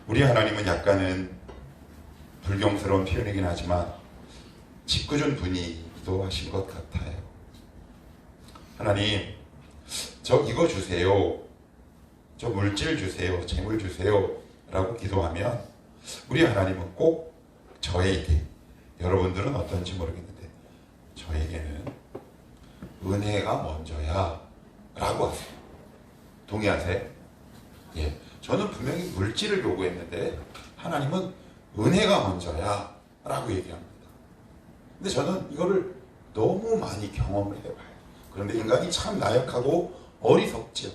우리 하나님은 약간은 불경스러운 표현이긴 하지만 짓궂은 분이기도 하신 것 같아요. 하나님, 저 이거 주세요, 저 물질 주세요, 재물 주세요 라고 기도하면 우리 하나님은 꼭 저에게, 여러분들은 어떤지 모르겠는데 저에게는 은혜가 먼저야 라고 하세요. 동의하세요? 예, 저는 분명히 물질을 요구했는데 하나님은 은혜가 먼저야 라고 얘기합니다. 근데 저는 이거를 너무 많이 경험을 해봐요. 그런데 인간이 참 나약하고 어리석죠.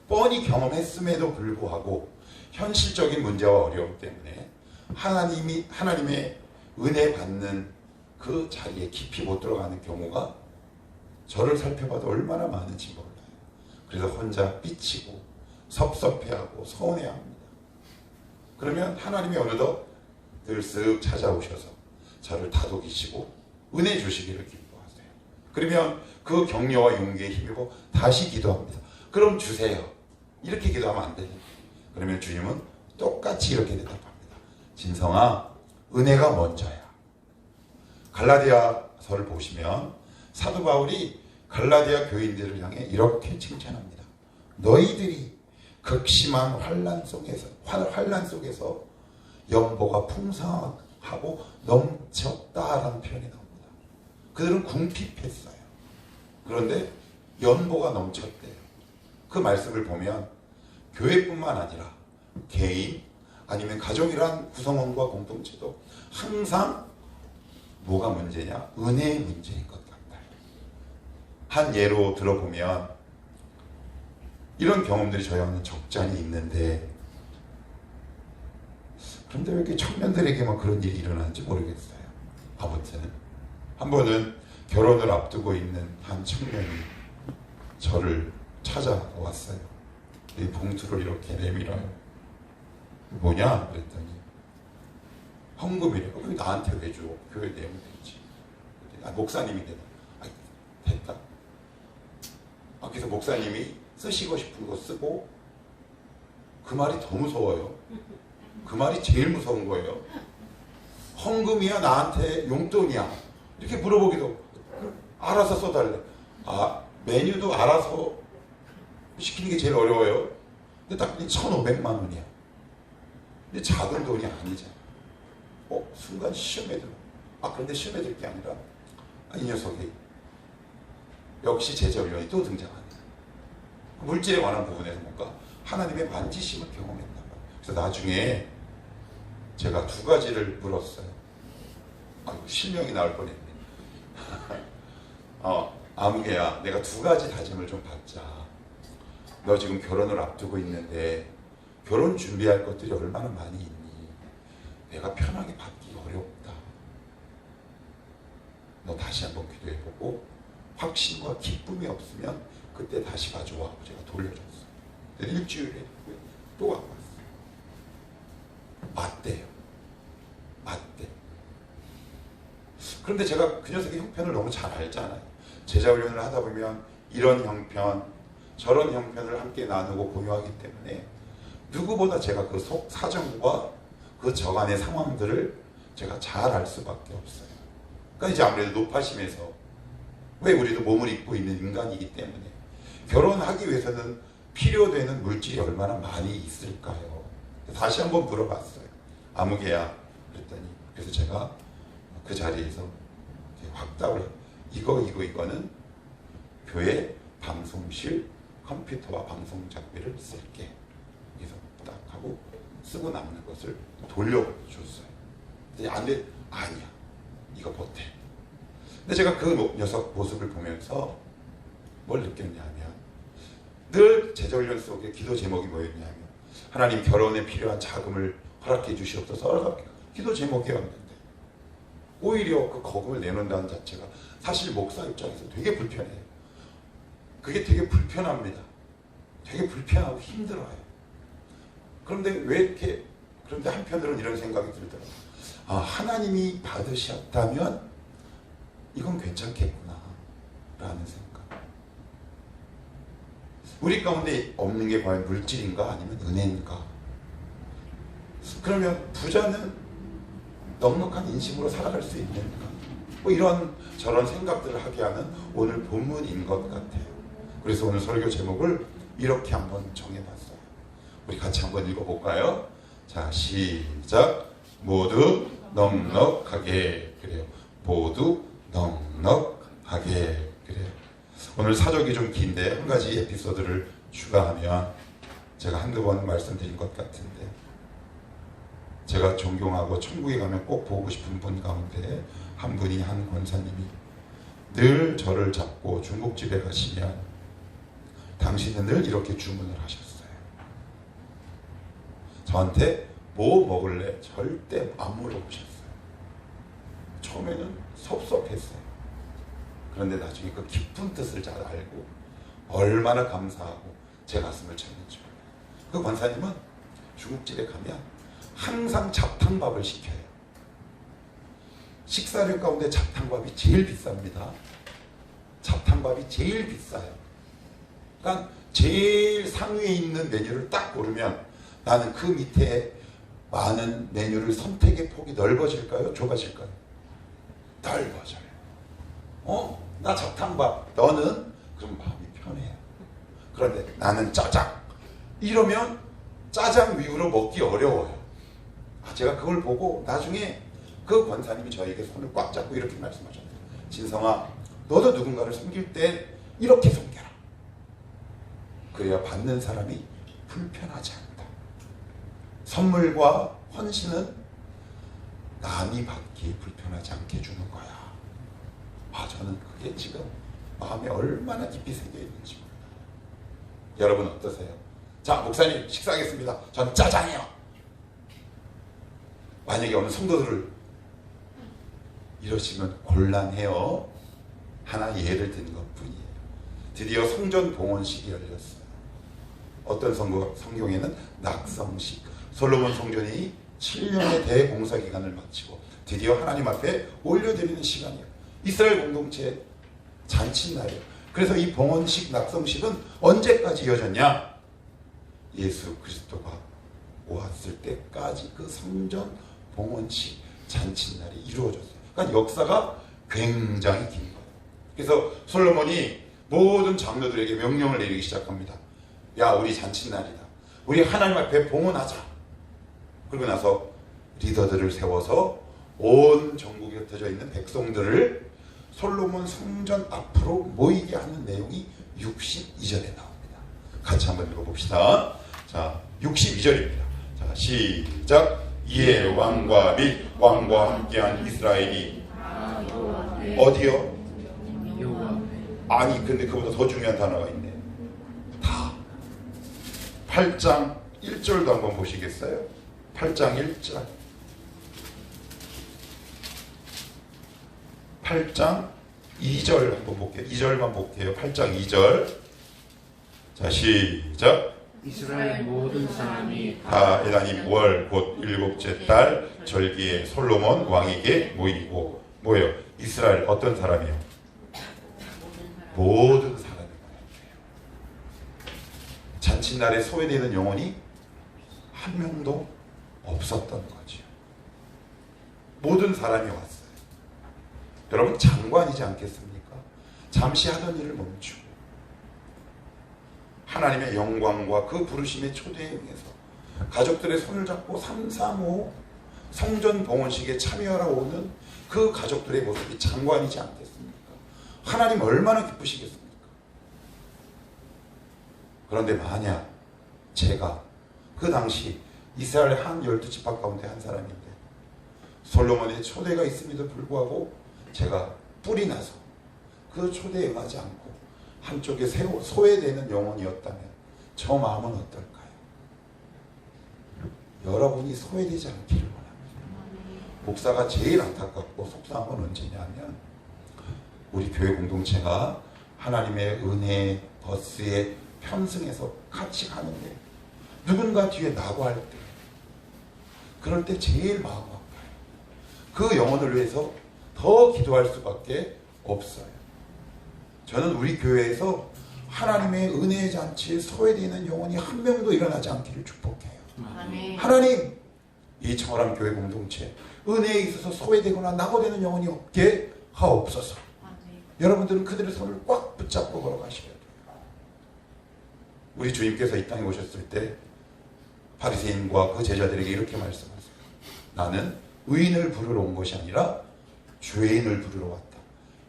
뻔히 경험했음에도 불구하고 현실적인 문제와 어려움 때문에 하나님의 은혜 받는 그 자리에 깊이 못 들어가는 경우가 저를 살펴봐도 얼마나 많은지 몰라요. 그래서 혼자 삐치고 섭섭해하고 서운해합니다. 그러면 하나님이 어느덧 들쓱 찾아오셔서 저를 다독이시고 은혜 주시기를 기뻐하세요. 그러면 그 격려와 용기에 힘입어 다시 기도합니다. 그럼 주세요. 이렇게 기도하면 안 돼요. 그러면 주님은 똑같이 이렇게 대답합니다. 진성아, 은혜가 먼저야. 갈라디아서를 보시면 사도 바울이 갈라디아 교인들을 향해 이렇게 칭찬합니다. 너희들이 극심한 환난 속에서 연보가 풍성하고 넘쳤다라는 표현이 나옵니다. 그들은 궁핍했어요. 그런데 연보가 넘쳤대요. 그 말씀을 보면 교회뿐만 아니라 개인 아니면 가족이란 구성원과 공동체도 항상 뭐가 문제냐? 은혜의 문제인 것 같아요. 한 예로 들어보면 이런 경험들이 저희는 적잖이 있는데, 그런데 왜 이렇게 청년들에게만 그런 일이 일어나는지 모르겠어요. 아무튼 한 번은 결혼을 앞두고 있는 한 청년이 저를 찾아왔어요. 이 봉투를 이렇게 내밀어요. 뭐냐? 그랬더니 헌금이래요. 그럼 나한테 왜 줘? 교회 내면 되지. 목사님이 되나? 됐다. 그래서 목사님이 쓰시고 싶은 거 쓰고, 그 말이 더 무서워요. 그 말이 제일 무서운 거예요. 헌금이야? 나한테 용돈이야? 이렇게 물어보기도, 알아서 써달래. 메뉴도 알아서 시키는 게 제일 어려워요. 근데 딱 1,500만 원이야. 근데 작은 돈이 아니잖아. 순간 시험에 들어. 그런데 시험에 들 게 아니라, 이 녀석이 역시 제자훈련이 또 등장하네. 물질에 관한 부분에서 뭔가 하나님의 만지심을 경험했나 봐요. 그래서 나중에 제가 두 가지를 물었어요. 실명이 나올 뻔했네. 아무개야, 내가 두 가지 다짐을 좀 받자. 너 지금 결혼을 앞두고 있는데 결혼 준비할 것들이 얼마나 많이 있니? 내가 편하게 받기 어렵다. 너 다시 한번 기도해보고 확신과 기쁨이 없으면 그때 다시 가져와 하고 제가 돌려줬어요. 일주일에 또 갖고 왔어요. 맞대요. 맞대. 그런데 제가 그 녀석의 형편을 너무 잘 알잖아요. 제자훈련을 하다 보면 이런 형편, 저런 형편을 함께 나누고 공유하기 때문에 누구보다 제가 그 속 사정과 그 저간의 상황들을 제가 잘 알 수밖에 없어요. 그러니까 이제 아무래도 노파심에서, 왜 우리도 몸을 입고 있는 인간이기 때문에 결혼하기 위해서는 필요되는 물질이 얼마나 많이 있을까요? 다시 한번 물어봤어요. 아무개야. 그랬더니, 그래서 제가 그 자리에서 확답을 해요. 이거는 교회 방송실 컴퓨터와 방송 장비를 쓸게. 그래서 딱 하고 쓰고 남는 것을 돌려줬어요. 안 돼. 아니야. 이거 못해. 근데 제가 그 녀석 모습을 보면서 뭘 느꼈냐면, 늘 제자훈련 속에 기도 제목이 뭐였냐면, 하나님 결혼에 필요한 자금을 허락해 주시옵소서. 기도 제목이었는데 오히려 그 거금을 내놓는다는 자체가 사실 목사 입장에서 되게 불편해요. 그게 되게 불편합니다. 되게 불편하고 힘들어요. 그런데 그런데 한편으로는 이런 생각이 들더라고요. 하나님이 받으셨다면 이건 괜찮겠구나 라는 생각. 우리 가운데 없는 게 과연 물질인가 아니면 은혜인가? 그러면 부자는 넉넉한 인심으로 살아갈 수 있는가? 뭐 이런 저런 생각들을 하게 하는 오늘 본문인 것 같아요. 그래서 오늘 설교 제목을 이렇게 한번 정해봤어요. 우리 같이 한번 읽어볼까요? 자, 시작. 모두 넉넉하게. 그래요. 모두 넉넉하게. 그래요. 오늘 사적이 좀 긴데 한 가지 에피소드를 추가하면, 제가 한두 번 말씀드린 것 같은데, 제가 존경하고 천국에 가면 꼭 보고 싶은 분 가운데 한 분이, 한 권사님이 늘 저를 잡고 중국집에 가시면 당신은 늘 이렇게 주문을 하셨어요. 저한테 뭐 먹을래? 절대 안 물어보셨어요. 처음에는 섭섭했어요. 그런데 나중에 그 깊은 뜻을 잘 알고 얼마나 감사하고 제 가슴을 쳤는지. 그 권사님은 중국집에 가면 항상 잡탕밥을 시켜요. 식사료 가운데 잡탕밥이 제일 비쌉니다. 잡탕밥이 제일 비싸요. 그러니까 제일 상위에 있는 메뉴를 딱 고르면 나는 그 밑에 많은 메뉴를 선택의 폭이 넓어질까요? 좁아질까요? 넓어져요. 나 잡탕밥, 너는? 그럼 마음이 편해요. 그런데 나는 짜장. 이러면 짜장 위주로 먹기 어려워요. 제가 그걸 보고 나중에 그 권사님이 저에게 손을 꽉 잡고 이렇게 말씀하셨어요. 진성아, 너도 누군가를 섬길 때 이렇게 섬겨라. 그래야 받는 사람이 불편하지 않다. 선물과 헌신은 남이 받기 불편하지 않게 주는 거야. 저는 그게 지금 마음에 얼마나 깊이 새겨 있는지 몰라요. 여러분 어떠세요? 자, 목사님 식사하겠습니다. 전 짜장이요. 만약에 어느 성도들을 이러시면 곤란해요. 하나 예를 든 것뿐이에요. 드디어 성전 봉헌식이 열렸어요. 어떤 성경에는 낙성식. 솔로몬 성전이 7년의 대공사 기간을 마치고 드디어 하나님 앞에 올려드리는 시간이에요. 이스라엘 공동체 잔칫날이에요. 그래서 이 봉헌식, 낙성식은 언제까지 이어졌냐? 예수 그리스도가 왔을 때까지 그 성전 봉헌식 잔칫날이 이루어졌어요. 그러니까 역사가 굉장히 긴 거예요. 그래서 솔로몬이 모든 장로들에게 명령을 내리기 시작합니다. 야, 우리 잔칫날이다. 우리 하나님 앞에 봉헌하자. 그리고 나서 리더들을 세워서 온 전국에 흩어져 있는 백성들을 솔로몬 성전 앞으로 모이게 하는 내용이 62절에 나옵니다. 같이 한번 읽어봅시다. 자, 62절입니다. 자, 시작. 이에 왕과 및 왕과 함께한 이스라엘이 어디요? 아니, 근데 그보다 더 중요한 단어가 있네. 다. 8장 1절도 한번 보시겠어요? 8장 1절. 8장 2절 한번 볼게요. 2절만 볼게요. 8장 2절. 자, 시작. 이스라엘 모든 사람이 다 에다님 월 곧 일곱째 달 절기에 솔로몬 왕에게 모이고. 뭐예요? 이스라엘 어떤 사람이요? 모든 사람이 모였대요. 잔칫날에 소외되는 영혼이 한 명도 없었던 거죠. 모든 사람이 왔어요. 여러분, 장관이지 않겠습니까? 잠시 하던 일을 멈추고 하나님의 영광과 그 부르심의 초대에 응해서 가족들의 손을 잡고 335 성전 봉헌식에 참여하러 오는 그 가족들의 모습이 장관이지 않겠습니까? 하나님 얼마나 기쁘시겠습니까? 그런데 만약 제가 그 당시 이스라엘 한 12지파 가운데 한 사람인데 솔로몬의 초대가 있음에도 불구하고 제가 뿔이 나서 그 초대에 응하지 않고 한쪽에 소외되는 영혼이었다면 저 마음은 어떨까요? 여러분이 소외되지 않기를 원합니다. 목사가 제일 안타깝고 속상한 건 언제냐면 우리 교회 공동체가 하나님의 은혜 버스에 편승해서 같이 가는데 누군가 뒤에 나고 할 때, 그럴 때 제일 마음 아파요. 그 영혼을 위해서 더 기도할 수밖에 없어요. 저는 우리 교회에서 하나님의 은혜의 잔치에 소외되어 있는 영혼이 한 명도 일어나지 않기를 축복해요. 아멘. 하나님, 이 청월함 교회 공동체 은혜에 있어서 소외되거나 낙오되는 영혼이 없게 하옵소서. 여러분들은 그들의 손을 꽉 붙잡고 걸어가셔야 돼요. 우리 주님께서 이 땅에 오셨을 때 바리새인과 그 제자들에게 이렇게 말씀하세요. 나는 의인을 부르러 온 것이 아니라 죄인을 부르러 왔다.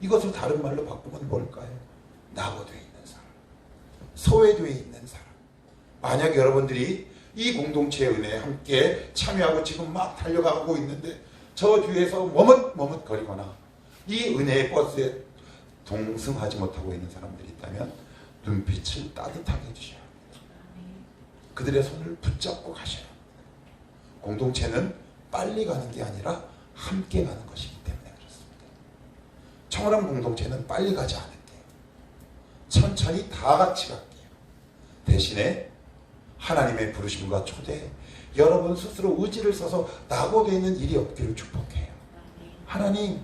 이것을 다른 말로 바꾸면 뭘까요? 낙오되어 있는 사람, 소외되어 있는 사람. 만약 여러분들이 이 공동체의 은혜에 함께 참여하고 지금 막 달려가고 있는데 저 뒤에서 머뭇거리거나 이 은혜의 버스에 동승하지 못하고 있는 사람들이 있다면 눈빛을 따뜻하게 해주셔야 합니다. 그들의 손을 붙잡고 가셔야 합니다. 공동체는 빨리 가는 게 아니라 함께 가는 것이기 때문에 그렇습니다. 청월함 공동체는 빨리 가지 않을게요. 천천히 다 같이 갈게요. 대신에 하나님의 부르심과 초대, 여러분 스스로 의지를 써서 낙오되어 있는 일이 없기를 축복해요. 하나님,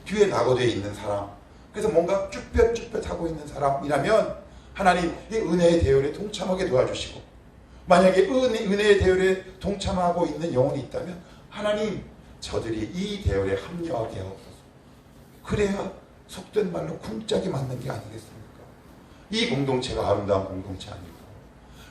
뒤에 낙오되어 있는 사람, 그래서 뭔가 쭈뼛쭈뼛하고 있는 사람이라면 하나님 이 은혜의 대열에 동참하게 도와주시고, 만약에 은혜의 대열에 동참하고 있는 영혼이 있다면 하나님 저들이 이 대열에 합류하게 하옵소서. 그래야 속된 말로 쿵짝이 맞는 게 아니겠습니까? 이 공동체가 아름다운 공동체 아닐까?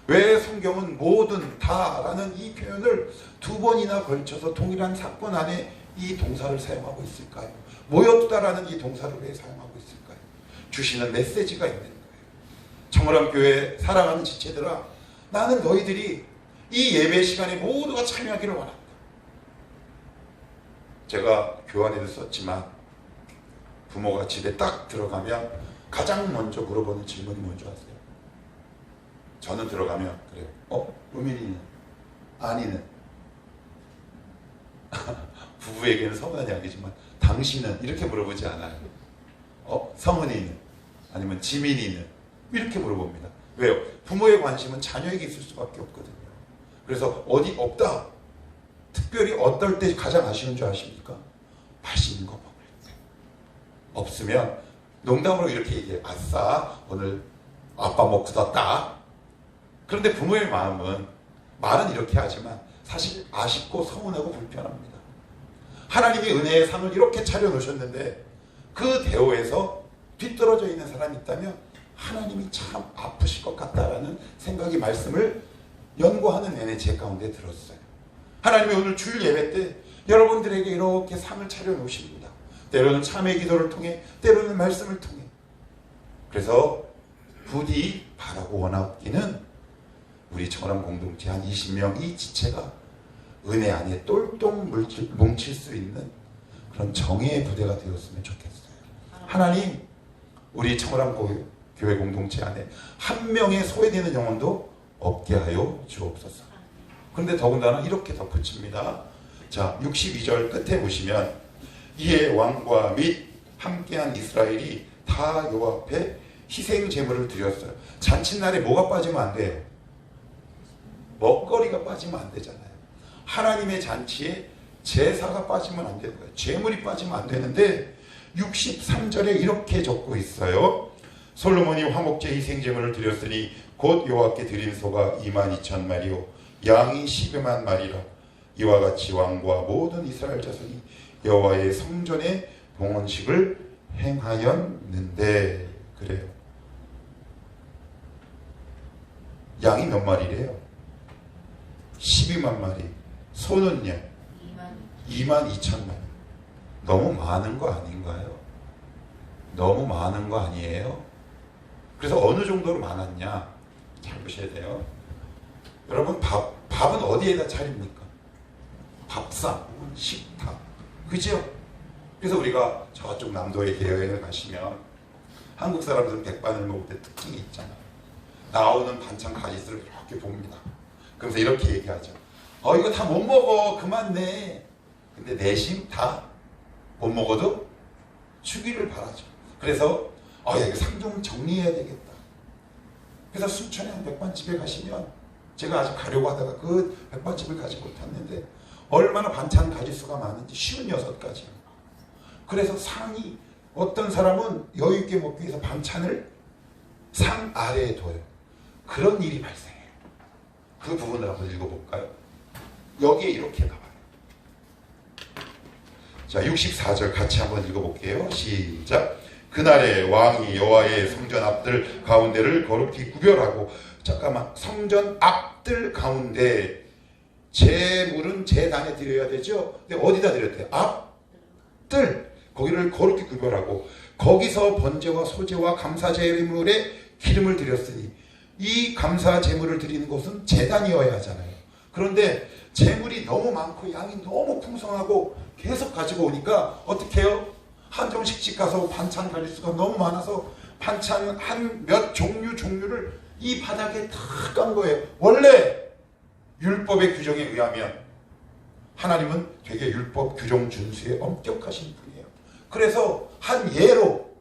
왜 성경은 뭐든 다라는 이 표현을 두 번이나 걸쳐서 동일한 사건 안에 이 동사를 사용하고 있을까요? 모였다라는 이 동사를 왜 사용하고 있을까요? 주시는 메시지가 있는 거예요. 청월함 교회 사랑하는 지체들아, 나는 너희들이 이 예배 시간에 모두가 참여하기를 원한다. 제가 교환에도 썼지만 부모가 집에 딱 들어가면 가장 먼저 물어보는 질문이 뭔지 아세요? 저는 들어가면 그래요. 우민이는? 아니는? 부부에게는 서운한 이야기지만 당신은? 이렇게 물어보지 않아요. 성은이는? 아니면 지민이는? 이렇게 물어봅니다. 왜요? 부모의 관심은 자녀에게 있을 수밖에 없거든요. 그래서 어디 없다. 특별히 어떨 때 가장 아쉬운 줄 아십니까? 맛있는 거 먹을 때. 없으면 농담으로 이렇게 얘기해요. 아싸, 오늘 아빠 목 굳었다. 그런데 부모의 마음은 말은 이렇게 하지만 사실 아쉽고 서운하고 불편합니다. 하나님이 은혜의 상을 이렇게 차려놓으셨는데 그 대우에서 뒤떨어져 있는 사람이 있다면 하나님이 참 아프실 것 같다라는 생각이 말씀을 연구하는 내내 제 가운데 들었어요. 하나님이 오늘 주일 예배 때 여러분들에게 이렇게 상을 차려놓으십니다. 때로는 참회 기도를 통해, 때로는 말씀을 통해. 그래서 부디 바라고 원하기는 우리 청월함 공동체 한 20명 이 지체가 은혜 안에 똘똘 뭉칠 수 있는 그런 정의의 부대가 되었으면 좋겠어요. 하나님, 우리 청월함 교회 공동체 안에 한 명의 소외되는 영혼도 없게 하여 주옵소서. 그런데 더군다나 이렇게 덧붙입니다. 자, 62절 끝에 보시면 이에 왕과 및 함께한 이스라엘이 다 여호와 앞에 희생 제물을 드렸어요. 잔칫날에 뭐가 빠지면 안 돼요? 먹거리가 빠지면 안 되잖아요. 하나님의 잔치에 제사가 빠지면 안 되는 거예요. 제물이 빠지면 안 되는데 63절에 이렇게 적고 있어요. 솔로몬이 화목제 희생제물을 드렸으니 곧 여호와께 드린 소가 22,000마리요 양이 12만 마리라. 이와 같이 왕과 모든 이스라엘 자손이 여호와의 성전에 봉헌식을 행하였는데, 그래요. 양이 몇 마리래요? 12만 마리. 소는요? 22,000마리. 너무 많은 거 아닌가요? 너무 많은 거 아니에요? 그래서 어느 정도로 많았냐? 잘 보셔야 돼요. 여러분, 밥은 어디에다 차립니까? 밥상, 식탁. 그죠? 그래서 우리가 저쪽 남도에 여행을 가시면 한국 사람들은 백반을 먹을 때 특징이 있잖아요. 나오는 반찬 가짓수를 이렇게 봅니다. 그러면서 이렇게 얘기하죠. 이거 다 못 먹어. 그만 내. 근데 내심 다 못 먹어도 주기를 바라죠. 그래서 이거 상 좀 정리해야 되겠다. 그래서 순천에 한 백반집에 가시면, 제가 아직 가려고 하다가 그 백반집을 가지 못했는데 얼마나 반찬 가짓수가 많은지 56가지요. 그래서 상이, 어떤 사람은 여유있게 먹기 위해서 반찬을 상 아래에 둬요. 그런 일이 발생해요. 그 부분을 한번 읽어볼까요? 여기에 이렇게 나와요. 자, 64절 같이 한번 읽어볼게요. 시작. 그날에 왕이 여호와의 성전 앞들 가운데를 거룩히 구별하고, 잠깐만, 성전 앞들 가운데 제물은 제단에 드려야 되죠. 근데 어디다 드려야 돼요? 앞들, 거기를 거룩히 구별하고 거기서 번제와 소제와 감사 제물에 기름을 드렸으니, 이 감사 제물을 드리는 곳은 제단이어야 하잖아요. 그런데 제물이 너무 많고 양이 너무 풍성하고 계속 가지고 오니까 어떻게 해요? 한정식집 가서 반찬 가릴 수가 너무 많아서 반찬 한 몇 종류를 이 바닥에 다 깐 거예요. 원래 율법의 규정에 의하면 하나님은 되게 율법 규정 준수에 엄격하신 분이에요. 그래서 한 예로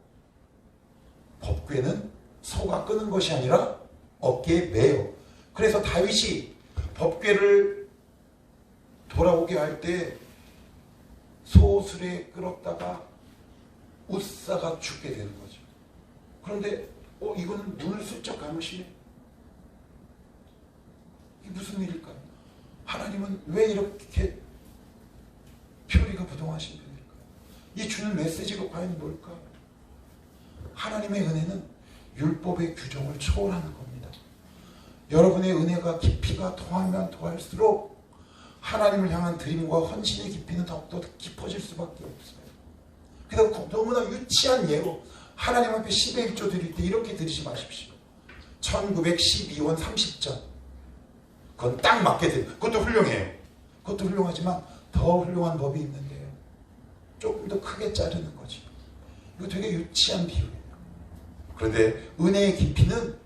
법궤는 소가 끄는 것이 아니라 어깨에 매요. 그래서 다윗이 법궤를 돌아오게 할 때 소술에 끌었다가 웃사가 죽게 되는 거죠. 그런데 이거는 눈을 슬쩍 감으시네. 이게 무슨 일일까요? 하나님은 왜 이렇게 표리가 부동하신 분일까요? 이 주는 메시지가 과연 뭘까요? 하나님의 은혜는 율법의 규정을 초월하는 겁니다. 여러분의 은혜가 깊이가 더하면 더할수록 하나님을 향한 드림과 헌신의 깊이는 더욱더 깊어질 수밖에 없어요. 그래서 너무나 유치한 예로 하나님 앞에 10의 1조 드릴 때 이렇게 드리지 마십시오. 1912원 30전. 그건 딱 맞게 드려요. 그것도 훌륭해요. 그것도 훌륭하지만 더 훌륭한 법이 있는데요. 조금 더 크게 자르는 거지. 이거 되게 유치한 비유예요. 그런데 은혜의 깊이는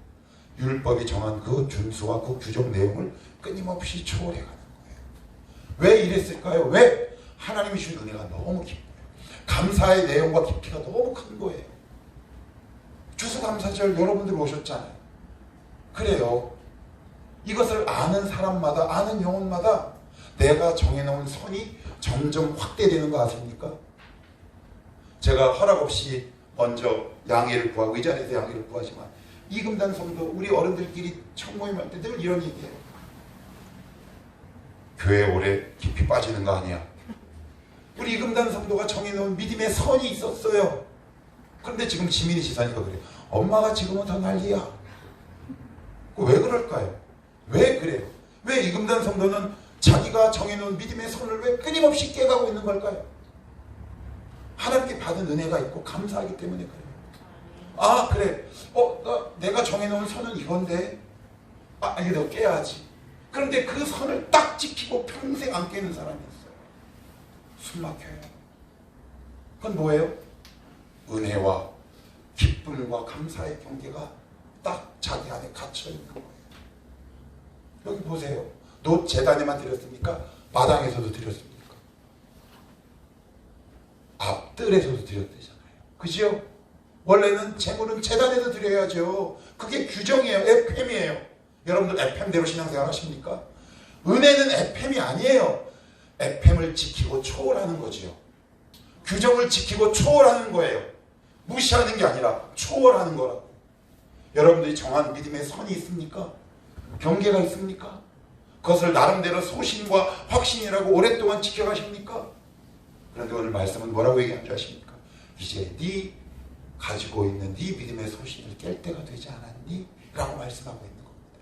율법이 정한 그 준수와 그 규정 내용을 끊임없이 초월해가는 거예요. 왜 이랬을까요? 왜? 하나님이 주신 은혜가 너무 깊어요. 감사의 내용과 깊이가 너무 큰 거예요. 추수감사절 여러분들 오셨잖아요. 그래요. 이것을 아는 사람마다, 아는 영혼마다 내가 정해놓은 선이 점점 확대되는 거 아십니까? 제가 허락 없이 먼저 양해를 구하고 이 자리에서 양해를 구하지만 이금단 성도 우리 어른들끼리 첫 모임할 때 늘 이런 얘기해요. 교회 오래 깊이 빠지는 거 아니야. 우리 이금단 성도가 정해놓은 믿음의 선이 있었어요. 그런데 지금 지민이 지사니까 그래요. 엄마가 지금은 더 난리야. 왜 그럴까요? 왜 그래요? 왜 이금단 성도는 자기가 정해놓은 믿음의 선을 왜 끊임없이 깨가고 있는 걸까요? 하나님께 받은 은혜가 있고 감사하기 때문에 그래요. 아 그래. 내가 정해놓은 선은 이건데 이게 너 깨야지. 그런데 그 선을 딱 지키고 평생 안 깨는 사람이 있어요. 숨 막혀요. 그건 뭐예요? 은혜와 기쁨과 감사의 경계가 딱 자기 안에 갇혀 있는 거예요. 여기 보세요. 노 재단에만 드렸습니까? 마당에서도 드렸습니까? 앞뜰에서도 드렸대잖아요. 그죠? 원래는 재물은 재단에서 드려야죠. 그게 규정이에요. FM이에요. 여러분들 FM대로 신앙생활 하십니까? 은혜는 FM이 아니에요. FM을 지키고 초월하는 거지요. 규정을 지키고 초월하는 거예요. 무시하는 게 아니라 초월하는 거라고. 여러분들이 정한 믿음의 선이 있습니까? 경계가 있습니까? 그것을 나름대로 소신과 확신이라고 오랫동안 지켜가십니까? 그런데 오늘 말씀은 뭐라고 얘기한 줄 아십니까? 이제 네 가지고 있는 네 믿음의 소신을 깰 때가 되지 않았니? 라고 말씀하고 있는 겁니다.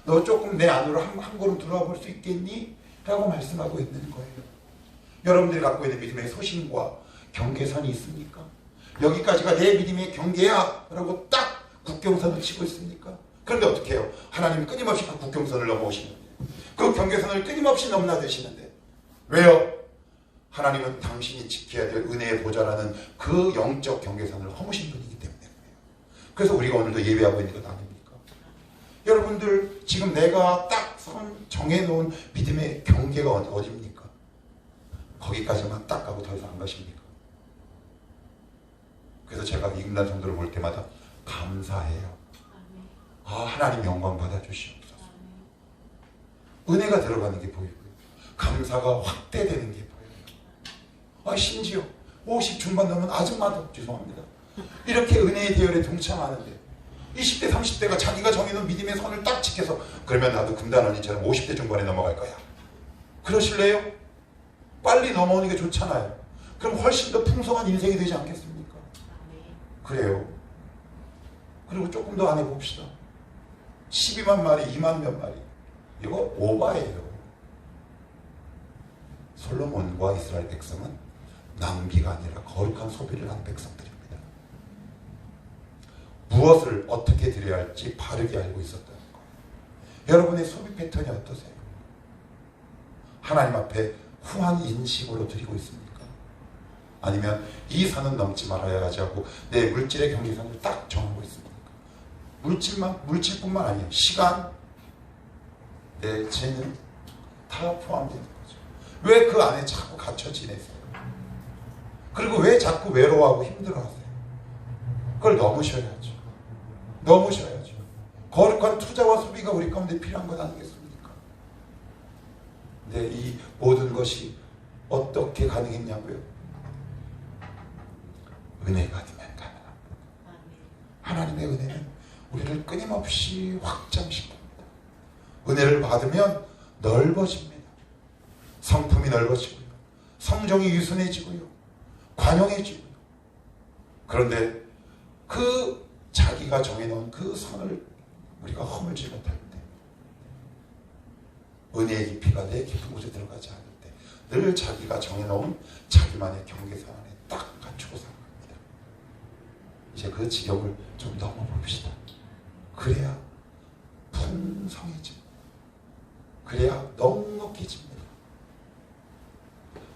너 조금 내 안으로 한 걸음 들어와 볼 수 있겠니? 라고 말씀하고 있는 거예요. 여러분들이 갖고 있는 믿음의 소신과 경계선이 있습니까? 여기까지가 내 믿음의 경계야 라고 딱 국경선을 치고 있습니까? 그런데 어떻게 해요? 하나님은 끊임없이 그 국경선을 넘어오시는데, 그 경계선을 끊임없이 넘나드시는데, 왜요? 하나님은 당신이 지켜야 될 은혜의 보좌라는 그 영적 경계선을 허무신 분이기 때문에 그래요. 그래서 우리가 오늘도 예배하고 있는 것 아닙니까? 여러분들 지금 내가 딱 정해놓은 믿음의 경계가 어디입니까? 거기까지만 딱 가고 더 이상 안 가십니까? 그래서 제가 이금단 성도를 볼 때마다 감사해요. 하나님 영광 받아주시옵소서. 은혜가 들어가는 게 보이고요. 감사가 확대되는 게 보여요. 심지어 50 중반 넘은 아줌마도 죄송합니다. 이렇게 은혜의 대열에 동참하는데 20대 30대가 자기가 정해놓은 믿음의 선을 딱 지켜서 그러면 나도 금단 언니처럼 50대 중반에 넘어갈 거야. 그러실래요? 빨리 넘어오는 게 좋잖아요. 그럼 훨씬 더 풍성한 인생이 되지 않겠습니까? 그래요. 그리고 조금 더 안 해봅시다. 12만 마리, 2만 몇 마리. 이거 오바예요. 솔로몬과 이스라엘 백성은 낭비가 아니라 거룩한 소비를 한 백성들입니다. 무엇을 어떻게 드려야 할지 바르게 알고 있었다는 거. 여러분의 소비 패턴이 어떠세요? 하나님 앞에 후한 인식으로 드리고 있습니까? 아니면 이 선은 넘지 말아야 하지 하고 내 물질의 경계선을 딱 정하고 있습니까? 물질뿐만 아니에요. 시간, 내 재능 다 포함되는 거죠. 왜 그 안에 자꾸 갇혀 지내세요? 그리고 왜 자꾸 외로워하고 힘들어하세요? 그걸 넘으셔야죠. 넘으셔야죠. 거룩한 투자와 소비가 우리 가운데 필요한 것 아니겠습니까? 근데 이 모든 것이 어떻게 가능했냐고요? 은혜가 되면 가능합니다. 하나님의 은혜는 우리를 끊임없이 확장시킵니다. 은혜를 받으면 넓어집니다. 성품이 넓어지고요. 성정이 유순해지고요. 관용해지고요. 그런데 그 자기가 정해놓은 그 선을 우리가 허물지 못할 때, 은혜의 깊이가 내 깊은 곳에 들어가지 않을 때, 늘 자기가 정해놓은 자기만의 경계선 안에 딱 갖추고 살아갑니다. 이제 그 지경을 좀 넘어봅시다. 그래야 풍성해집니다. 그래야 넉넉해집니다.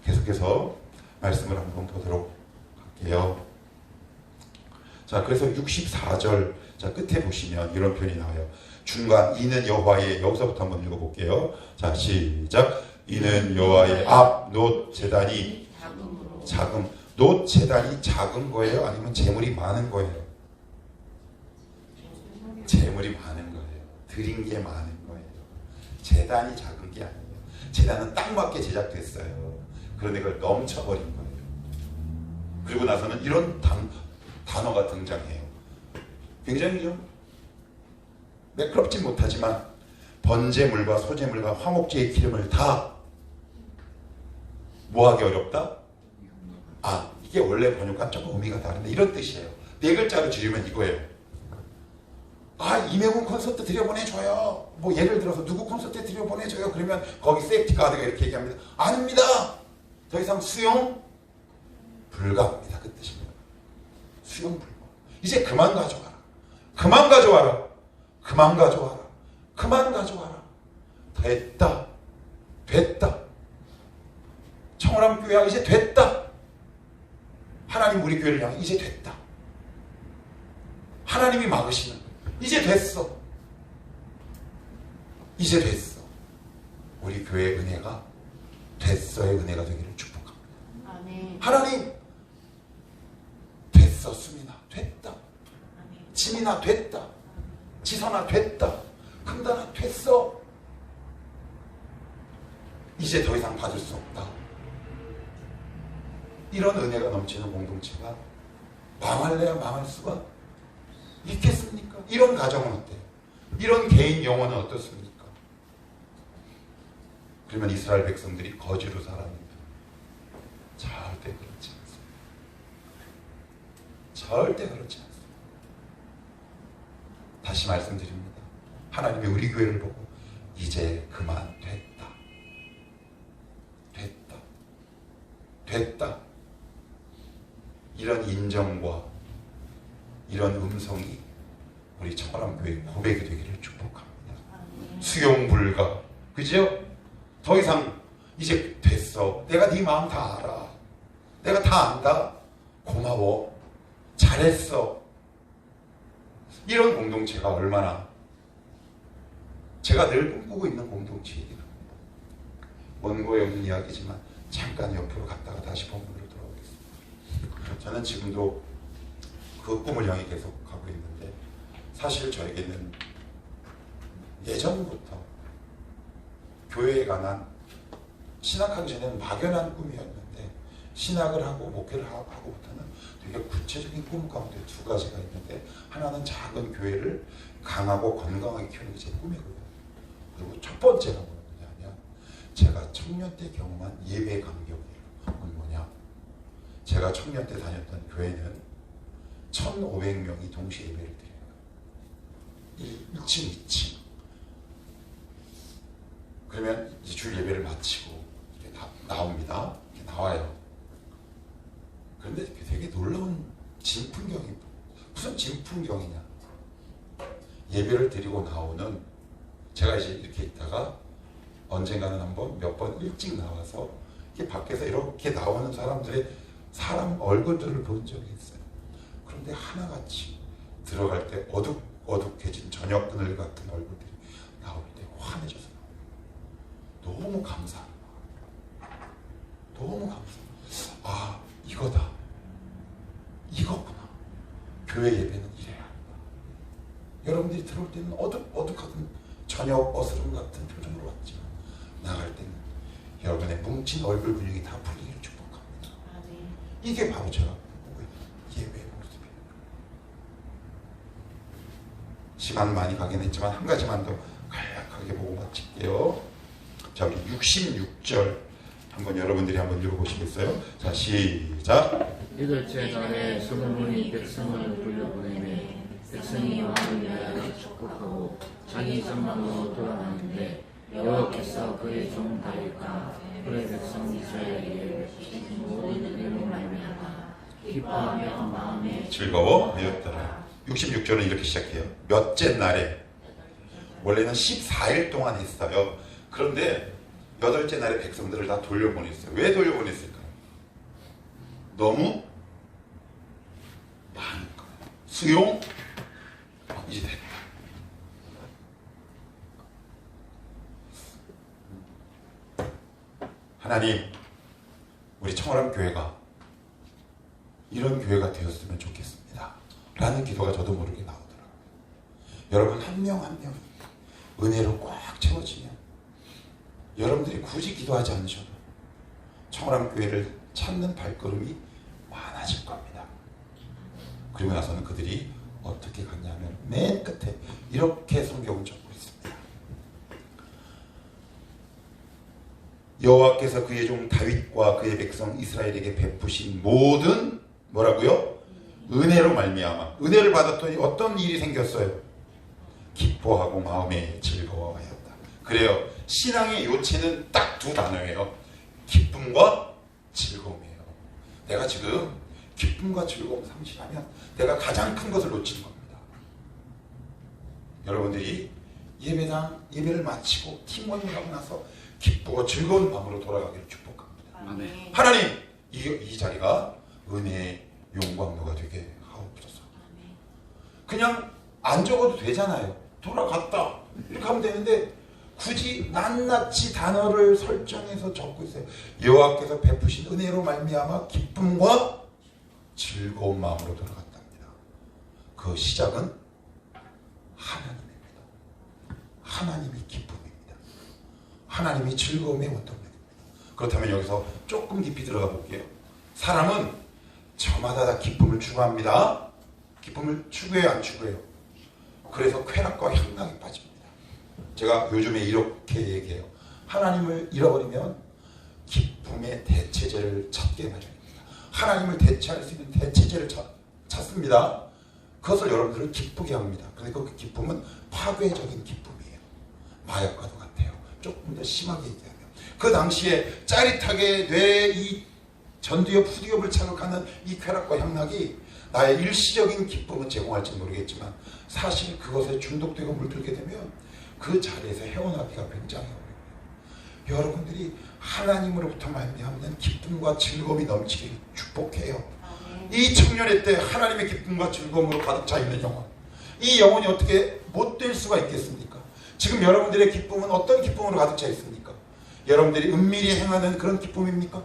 계속해서 말씀을 한번 보도록 할게요. 자, 그래서 64절 자 끝에 보시면 이런 표현이 나와요. 중간 이는 여호와의, 여기서부터 한번 읽어볼게요. 자, 시작. 이는 여호와의 앞 놋 제단이 작은, 놋 제단이 작은 거예요? 아니면 재물이 많은 거예요? 재물이 많은 거예요. 드린 게 많은 거예요. 제단이 작은 게 아니에요. 제단은 딱 맞게 제작됐어요. 그런데 그걸 넘쳐버린 거예요. 그리고 나서는 이런 단어가 등장해요. 굉장히 좀 매끄럽지 못하지만 번제물과 소제물과 화목제의 기름을 다 뭐하기 어렵다? 아, 이게 원래 번역과 조금 의미가 다른데 이런 뜻이에요. 네 글자로 지으면 이거예요. 아, 이명훈 콘서트 들여보내줘요. 뭐 예를 들어서 누구 콘서트에 들여보내줘요. 그러면 거기 세이프티 가드가 이렇게 얘기합니다. 아닙니다. 더 이상 수용 불가합니다. 그 뜻입니다. 수용 불가. 이제 그만 가져와라. 그만 가져와라. 그만 가져와라. 그만 가져와라. 됐다. 됐다. 청월함 교회야 이제 됐다. 하나님 우리 교회를 향해 이제 됐다. 하나님이 막으시는 거예요. 이제 됐어. 이제 됐어. 우리 교회의 은혜가 됐어의 은혜가 되기를 축복합니다. 아멘. 하나님 됐어. 수민아 됐다. 지민아 됐다. 지선아 됐다. 금단아 됐어. 이제 더 이상 받을 수 없다. 이런 은혜가 넘치는 공동체가 망할래야 망할 수가 있겠습니까? 이런 가정은 어때요? 이런 개인 영혼은 어떻습니까? 그러면 이스라엘 백성들이 거지로 살았는데 절대 그렇지 않습니다. 절대 그렇지 않습니다. 다시 말씀드립니다. 하나님이 우리 교회를 보고 이제 그만 됐다. 됐다. 됐다. 이런 인정과 이런 음성이 우리 청월함교회 고백이 되기를 축복합니다. 수용 불가. 그죠? 더 이상 이제 됐어. 내가 네 마음 다 알아. 내가 다 안다. 고마워. 잘했어. 이런 공동체가 얼마나 제가 늘 꿈꾸고 있는 공동체이긴 합니다. 원고에 없는 이야기지만 잠깐 옆으로 갔다가 다시 본문으로 돌아오겠습니다. 저는 지금도 그 꿈을 향해 계속 가고 있는데 사실 저에게는 예전부터 교회에 관한 신학하기 전에는 막연한 꿈이었는데 신학을 하고 목회를 하고부터는 되게 구체적인 꿈 가운데 두 가지가 있는데 하나는 작은 교회를 강하고 건강하게 키우는 게 제 꿈이거든요. 그리고 첫 번째가 뭐냐면 제가 청년 때 경험한 예배 감격이에요. 그건 뭐냐? 제가 청년 때 다녔던 교회는 1,500명이 동시에 예배를 드려요. 1층, 2층. 그러면 이제 주일 예배를 마치고 이렇게 나옵니다. 이렇게 나와요. 그런데 되게 놀라운 진풍경이, 무슨 진풍경이냐. 예배를 드리고 나오는, 제가 이제 이렇게 있다가 언젠가는 한번 몇 번 일찍 나와서 이렇게 밖에서 이렇게 나오는 사람 얼굴들을 본 적이 있어요. 그런데 하나같이 들어갈 때 어둑어둑해진 저녁 그늘 같은 얼굴들이 나올 때 환해져서 나와요. 너무 감사해요. 너무 감사해요. 아, 이거다. 이거구나. 교회 예배는 이래야 한다. 여러분들이 들어올 때는 어둑어둑하던 저녁 어스름 같은 표정으로 왔지만 나갈 때는 여러분의 뭉친 얼굴 근육이 다 풀리기를 축복합니다. 이게 바로 제가 예배의 모습이에요. 시간 많이 가긴 했지만 한 가지만 더 간략하게 보고 마칠게요. 자, 우리 66절 한번 여러분들이 한번 읽어보시겠어요? 자, 시작. 여덟째 날에 솔로몬이 백성을 돌려보내매 백성이 왕을 위하여 축복하고 자기 전망으로 돌아가는데 여호와께서 그의 종 다윗과 그의 백성 이스라엘에게 주신 모든 은혜로 말미암아 기뻐하며 마음에 즐거워하였더라. 66절은 이렇게 시작해요. 몇째 날에, 원래는 14일 동안 했어요. 그런데 8째 날에 백성들을 다 돌려보냈어요. 왜 돌려보냈을까요? 너무 많은 거예요. 수용 이제 됐다. 하나님, 우리 청월함 교회가 이런 교회가 되었으면 좋겠습니다. 라는 기도가 저도 모르게 나오더라고요. 여러분 한 명 한 명이 은혜로 꽉 채워지면 여러분들이 굳이 기도하지 않으셔도 청월함 교회를 찾는 발걸음이 많아질 겁니다. 그리고 나서는 그들이 어떻게 갔냐면 맨 끝에 이렇게 성경을 적고 있습니다. 여호와께서 그의 종 다윗과 그의 백성 이스라엘에게 베푸신 모든 뭐라고요? 은혜로 말미암아. 은혜를 받았더니 어떤 일이 생겼어요? 기뻐하고 마음에 즐거워하였다. 그래요. 신앙의 요체는 딱 두 단어예요. 기쁨과 즐거움이에요. 내가 지금 기쁨과 즐거움 상실하면 내가 가장 큰 것을 놓치는 겁니다. 여러분들이 예배를 마치고 팀워크를 하고 나서 기쁘고 즐거운 밤으로 돌아가기를 축복합니다. 아멘. 하나님, 이 자리가 은혜의 용광로가 되게 하옵소서. 그냥 안 적어도 되잖아요. 돌아갔다 이렇게 하면 되는데 굳이 낱낱이 단어를 설정해서 적고 있어요. 여호와께서 베푸신 은혜로 말미암아 기쁨과 즐거운 마음으로 돌아갔답니다. 그 시작은 하나님입니다. 하나님이 기쁨입니다. 하나님이 즐거움의 원동력입니다. 그렇다면 여기서 조금 깊이 들어가 볼게요. 사람은 저마다 다 기쁨을 추구합니다. 기쁨을 추구해요, 안 추구해요? 그래서 쾌락과 향락에 빠집니다. 제가 요즘에 이렇게 얘기해요. 하나님을 잃어버리면 기쁨의 대체제를 찾게 마련입니다. 하나님을 대체할 수 있는 대체제를 찾습니다. 그것을 여러분들을 기쁘게 합니다. 그런데 그 기쁨은 파괴적인 기쁨이에요. 마약과도 같아요. 조금 더 심하게 얘기하면 그 당시에 짜릿하게 뇌의 이 전두엽, 후두엽을 자극하는 이 쾌락과 향락이 나의 일시적인 기쁨은 제공할지 모르겠지만 사실 그것에 중독되고 물들게 되면 그 자리에서 헤어나기가 굉장히 어려워요. 여러분들이 하나님으로부터 말미암는 기쁨과 즐거움이 넘치길 축복해요. 이 청년의 때 하나님의 기쁨과 즐거움으로 가득 차 있는 영혼, 이 영혼이 어떻게 못될 수가 있겠습니까? 지금 여러분들의 기쁨은 어떤 기쁨으로 가득 차 있습니까? 여러분들이 은밀히 행하는 그런 기쁨입니까?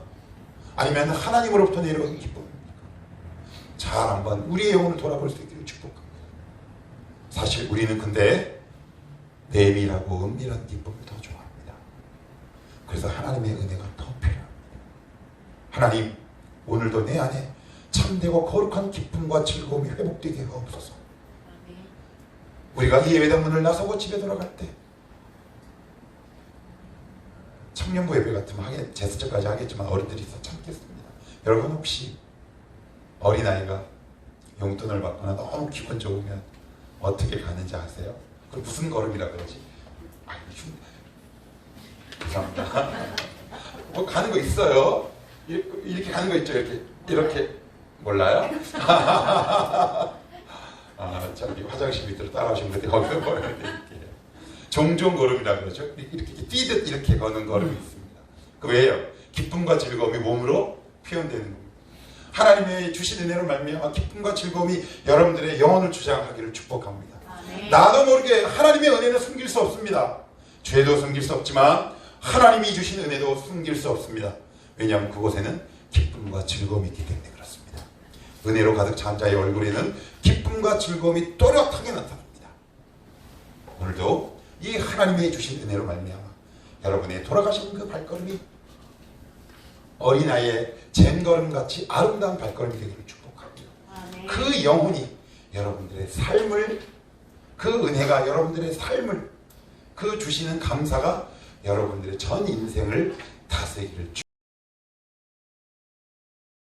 아니면 하나님으로부터 내려오는 기쁨입니까? 잘 한번 우리의 영혼을 돌아볼 수 있기를 축복합니다. 사실 우리는 근데 내밀하고 은밀한 기쁨을 더 좋아합니다. 그래서 하나님의 은혜가 더 필요합니다. 하나님, 오늘도 내 안에 참되고 거룩한 기쁨과 즐거움이 회복되게 하옵소서. 우리가 이 예배당 문을 나서고 집에 돌아갈 때 청년부 예배 같으면 제스처까지 하겠지만 어른들이 있어 참겠습니다. 여러분 혹시 어린아이가 용돈을 받거나 너무 기분 좋으면 어떻게 가는지 아세요? 그걸 무슨 걸음이라 그러지? 아니, 죄송합니다. 뭐 가는 거 있어요. 이렇게 가는 거 있죠. 이렇게 몰라요? 저기 화장실 밑으로 따라오신 분들이 거기서 보여드릴게요. 종종 걸음이라 그러죠. 이렇게 뛰듯 이렇게 거는 걸음이 있습니다. 그 왜요? 기쁨과 즐거움이 몸으로 표현되는 겁니다. 하나님의 주신 은혜로 말미암아 기쁨과 즐거움이 여러분들의 영혼을 주장하기를 축복합니다. 나도 모르게 하나님의 은혜는 숨길 수 없습니다. 죄도 숨길 수 없지만 하나님이 주신 은혜도 숨길 수 없습니다. 왜냐하면 그곳에는 기쁨과 즐거움이 있기 때문에 그렇습니다. 은혜로 가득 찬 자의 얼굴에는 기쁨과 즐거움이 또렷하게 나타납니다. 오늘도 이 하나님의 주신 은혜로 말미암아 여러분의 돌아가신 그 발걸음이 어린아이의 젠걸음같이 아름다운 발걸음이 되기를 축복합니다. 그 영혼이 여러분들의 삶을, 그 은혜가 여러분들의 삶을, 그 주시는 감사가 여러분들의 전 인생을 다스리기를